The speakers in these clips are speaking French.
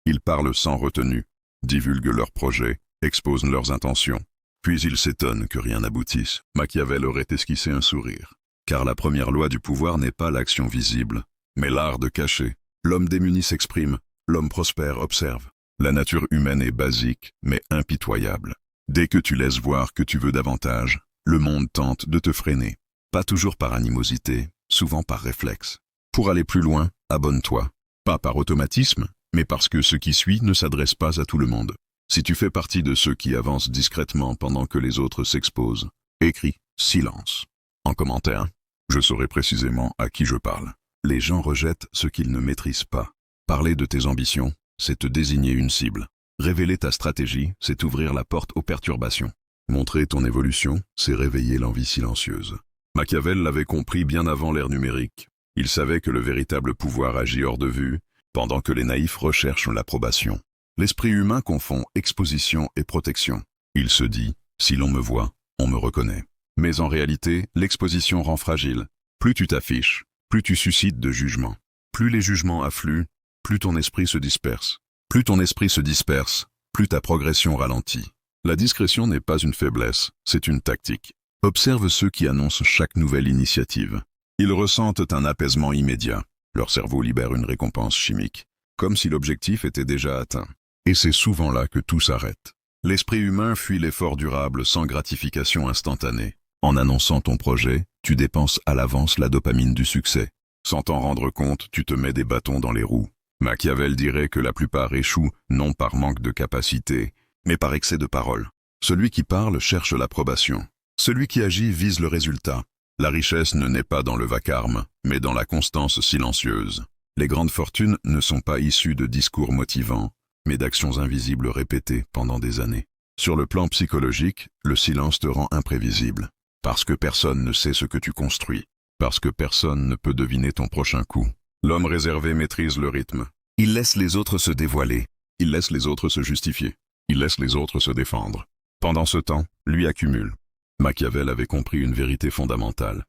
Ils parlent sans retenue, divulguent leurs projets, exposent leurs intentions. Puis ils s'étonnent que rien n'aboutisse. Machiavel aurait esquissé un sourire. Car la première loi du pouvoir n'est pas l'action visible, mais l'art de cacher. L'homme démuni s'exprime, l'homme prospère observe. La nature humaine est basique, mais impitoyable. Dès que tu laisses voir que tu veux davantage, le monde tente de te freiner. Pas toujours par animosité, souvent par réflexe. Pour aller plus loin, abonne-toi. Pas par automatisme, mais parce que ce qui suit ne s'adresse pas à tout le monde. Si tu fais partie de ceux qui avancent discrètement pendant que les autres s'exposent, écris « silence ». En commentaire, je saurai précisément à qui je parle. Les gens rejettent ce qu'ils ne maîtrisent pas. Parler de tes ambitions, c'est te désigner une cible. Révéler ta stratégie, c'est ouvrir la porte aux perturbations. Montrer ton évolution, c'est réveiller l'envie silencieuse. Machiavel l'avait compris bien avant l'ère numérique. Il savait que le véritable pouvoir agit hors de vue, pendant que les naïfs recherchent l'approbation. L'esprit humain confond exposition et protection. Il se dit, si l'on me voit, on me reconnaît. Mais en réalité, l'exposition rend fragile. Plus tu t'affiches, plus tu suscites de jugements. Plus les jugements affluent, plus ton esprit se disperse. Plus ton esprit se disperse, plus ta progression ralentit. La discrétion n'est pas une faiblesse, c'est une tactique. Observe ceux qui annoncent chaque nouvelle initiative. Ils ressentent un apaisement immédiat. Leur cerveau libère une récompense chimique, comme si l'objectif était déjà atteint. Et c'est souvent là que tout s'arrête. L'esprit humain fuit l'effort durable sans gratification instantanée. En annonçant ton projet, tu dépenses à l'avance la dopamine du succès. Sans t'en rendre compte, tu te mets des bâtons dans les roues. Machiavel dirait que la plupart échouent, non par manque de capacité, mais par excès de parole. Celui qui parle cherche l'approbation. Celui qui agit vise le résultat. La richesse ne naît pas dans le vacarme, mais dans la constance silencieuse. Les grandes fortunes ne sont pas issues de discours motivants, mais d'actions invisibles répétées pendant des années. Sur le plan psychologique, le silence te rend imprévisible. Parce que personne ne sait ce que tu construis. Parce que personne ne peut deviner ton prochain coup. L'homme réservé maîtrise le rythme. Il laisse les autres se dévoiler. Il laisse les autres se justifier. Il laisse les autres se défendre. Pendant ce temps, lui accumule. Machiavel avait compris une vérité fondamentale.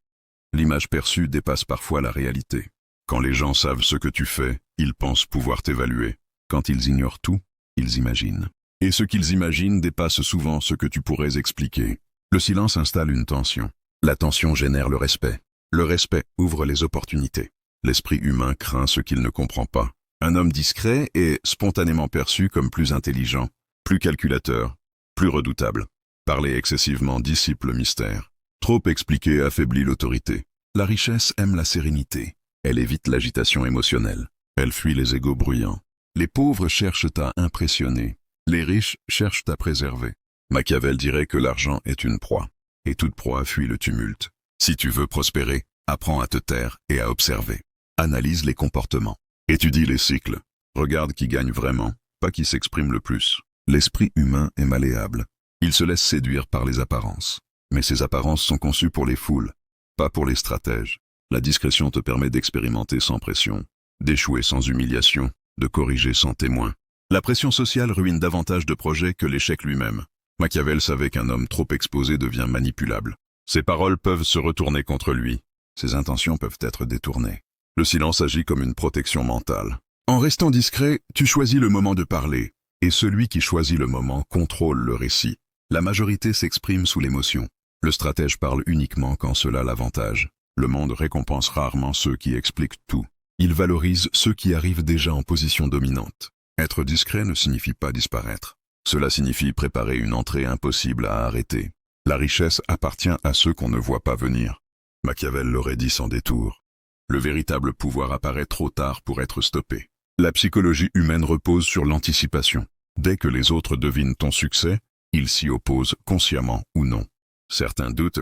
L'image perçue dépasse parfois la réalité. Quand les gens savent ce que tu fais, ils pensent pouvoir t'évaluer. Quand ils ignorent tout, ils imaginent. Et ce qu'ils imaginent dépasse souvent ce que tu pourrais expliquer. Le silence installe une tension. La tension génère le respect. Le respect ouvre les opportunités. L'esprit humain craint ce qu'il ne comprend pas. Un homme discret est spontanément perçu comme plus intelligent, plus calculateur, plus redoutable. Parler excessivement dissipe le mystère. Trop expliquer affaiblit l'autorité. La richesse aime la sérénité. Elle évite l'agitation émotionnelle. Elle fuit les égos bruyants. Les pauvres cherchent à impressionner. Les riches cherchent à préserver. Machiavel dirait que l'argent est une proie. Et toute proie fuit le tumulte. Si tu veux prospérer, apprends à te taire et à observer. Analyse les comportements. Étudie les cycles. Regarde qui gagne vraiment, pas qui s'exprime le plus. L'esprit humain est malléable. Il se laisse séduire par les apparences. Mais ces apparences sont conçues pour les foules, pas pour les stratèges. La discrétion te permet d'expérimenter sans pression, d'échouer sans humiliation, de corriger sans témoin. La pression sociale ruine davantage de projets que l'échec lui-même. Machiavel savait qu'un homme trop exposé devient manipulable. Ses paroles peuvent se retourner contre lui. Ses intentions peuvent être détournées. Le silence agit comme une protection mentale. En restant discret, tu choisis le moment de parler. Et celui qui choisit le moment contrôle le récit. La majorité s'exprime sous l'émotion. Le stratège parle uniquement quand cela l'avantage. Le monde récompense rarement ceux qui expliquent tout. Il valorise ceux qui arrivent déjà en position dominante. Être discret ne signifie pas disparaître. Cela signifie préparer une entrée impossible à arrêter. La richesse appartient à ceux qu'on ne voit pas venir. Machiavel l'aurait dit sans détour. Le véritable pouvoir apparaît trop tard pour être stoppé. La psychologie humaine repose sur l'anticipation. Dès que les autres devinent ton succès, ils s'y opposent consciemment ou non. Certains doutent,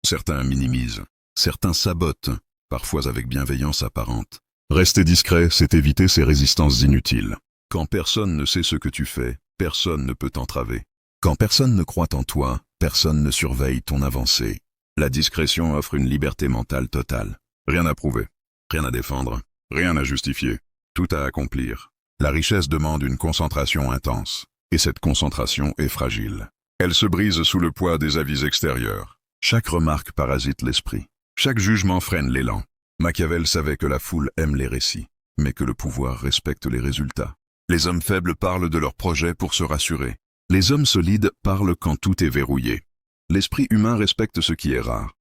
certains minimisent, certains sabotent, parfois avec bienveillance apparente. Rester discret, c'est éviter ces résistances inutiles. Quand personne ne sait ce que tu fais, personne ne peut t'entraver. Quand personne ne croit en toi, personne ne surveille ton avancée. La discrétion offre une liberté mentale totale. Rien à prouver, rien à défendre, rien à justifier, tout à accomplir. La richesse demande une concentration intense, et cette concentration est fragile. Elle se brise sous le poids des avis extérieurs. Chaque remarque parasite l'esprit. Chaque jugement freine l'élan. Machiavel savait que la foule aime les récits, mais que le pouvoir respecte les résultats. Les hommes faibles parlent de leurs projets pour se rassurer. Les hommes solides parlent quand tout est verrouillé. L'esprit humain respecte ce qui est rare.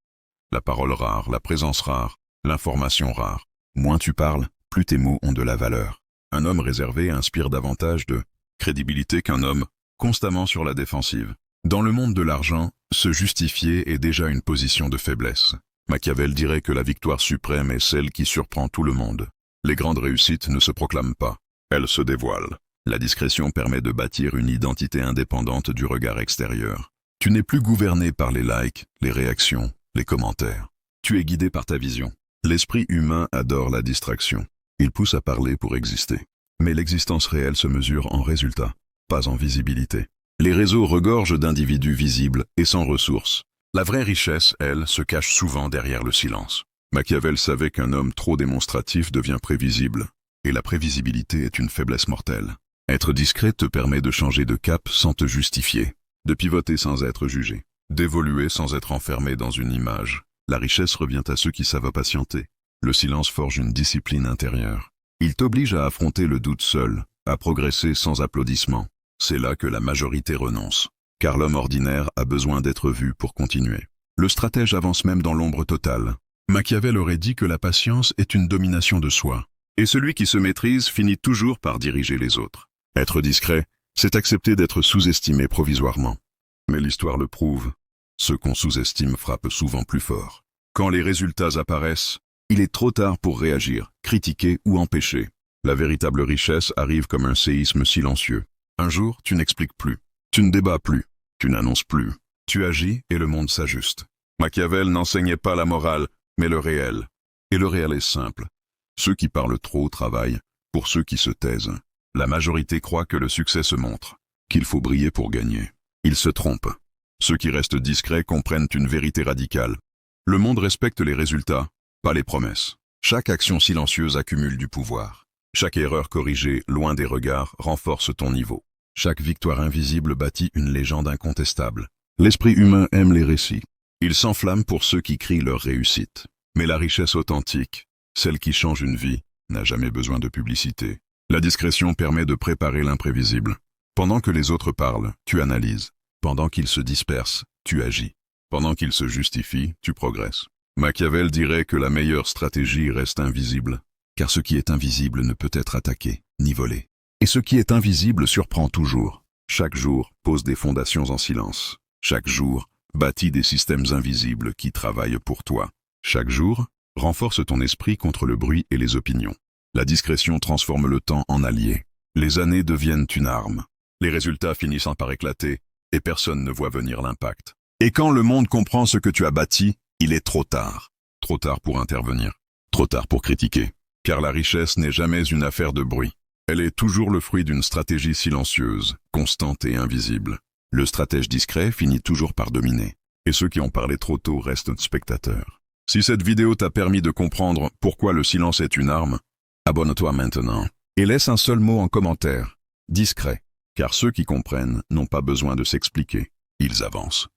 La parole rare, la présence rare, l'information rare. Moins tu parles, plus tes mots ont de la valeur. Un homme réservé inspire davantage de crédibilité qu'un homme constamment sur la défensive. Dans le monde de l'argent, se justifier est déjà une position de faiblesse. Machiavel dirait que la victoire suprême est celle qui surprend tout le monde. Les grandes réussites ne se proclament pas, elles se dévoilent. La discrétion permet de bâtir une identité indépendante du regard extérieur. Tu n'es plus gouverné par les likes, les réactions, les commentaires. Tu es guidé par ta vision. L'esprit humain adore la distraction. Il pousse à parler pour exister. Mais l'existence réelle se mesure en résultat, pas en visibilité. Les réseaux regorgent d'individus visibles et sans ressources. La vraie richesse, elle, se cache souvent derrière le silence. Machiavel savait qu'un homme trop démonstratif devient prévisible. Et la prévisibilité est une faiblesse mortelle. Être discret te permet de changer de cap sans te justifier, de pivoter sans être jugé, d'évoluer sans être enfermé dans une image. La richesse revient à ceux qui savent patienter. Le silence forge une discipline intérieure. Il t'oblige à affronter le doute seul, à progresser sans applaudissements. C'est là que la majorité renonce. Car l'homme ordinaire a besoin d'être vu pour continuer. Le stratège avance même dans l'ombre totale. Machiavel aurait dit que la patience est une domination de soi. Et celui qui se maîtrise finit toujours par diriger les autres. Être discret, c'est accepter d'être sous-estimé provisoirement. Mais l'histoire le prouve. Ce qu'on sous-estime frappe souvent plus fort. Quand les résultats apparaissent, il est trop tard pour réagir, critiquer ou empêcher. La véritable richesse arrive comme un séisme silencieux. Un jour, tu n'expliques plus. Tu ne débats plus. Tu n'annonces plus. Tu agis et le monde s'ajuste. Machiavel n'enseignait pas la morale, mais le réel. Et le réel est simple. Ceux qui parlent trop travaillent pour ceux qui se taisent. La majorité croit que le succès se montre, qu'il faut briller pour gagner. Ils se trompent. Ceux qui restent discrets comprennent une vérité radicale. Le monde respecte les résultats, pas les promesses. Chaque action silencieuse accumule du pouvoir. Chaque erreur corrigée, loin des regards, renforce ton niveau. Chaque victoire invisible bâtit une légende incontestable. L'esprit humain aime les récits. Il s'enflamme pour ceux qui crient leur réussite. Mais la richesse authentique, celle qui change une vie, n'a jamais besoin de publicité. La discrétion permet de préparer l'imprévisible. Pendant que les autres parlent, tu analyses. Pendant qu'ils se dispersent, tu agis. Pendant qu'ils se justifient, tu progresses. Machiavel dirait que la meilleure stratégie reste invisible, car ce qui est invisible ne peut être attaqué, ni volé. Et ce qui est invisible surprend toujours. Chaque jour pose des fondations en silence. Chaque jour bâtit des systèmes invisibles qui travaillent pour toi. Chaque jour renforce ton esprit contre le bruit et les opinions. La discrétion transforme le temps en allié. Les années deviennent une arme. Les résultats finissent par éclater et personne ne voit venir l'impact. Et quand le monde comprend ce que tu as bâti, il est trop tard. Trop tard pour intervenir. Trop tard pour critiquer. Car la richesse n'est jamais une affaire de bruit. Elle est toujours le fruit d'une stratégie silencieuse, constante et invisible. Le stratège discret finit toujours par dominer. Et ceux qui ont parlé trop tôt restent spectateurs. Si cette vidéo t'a permis de comprendre pourquoi le silence est une arme, abonne-toi maintenant. Et laisse un seul mot en commentaire. Discret. Car ceux qui comprennent n'ont pas besoin de s'expliquer. Ils avancent.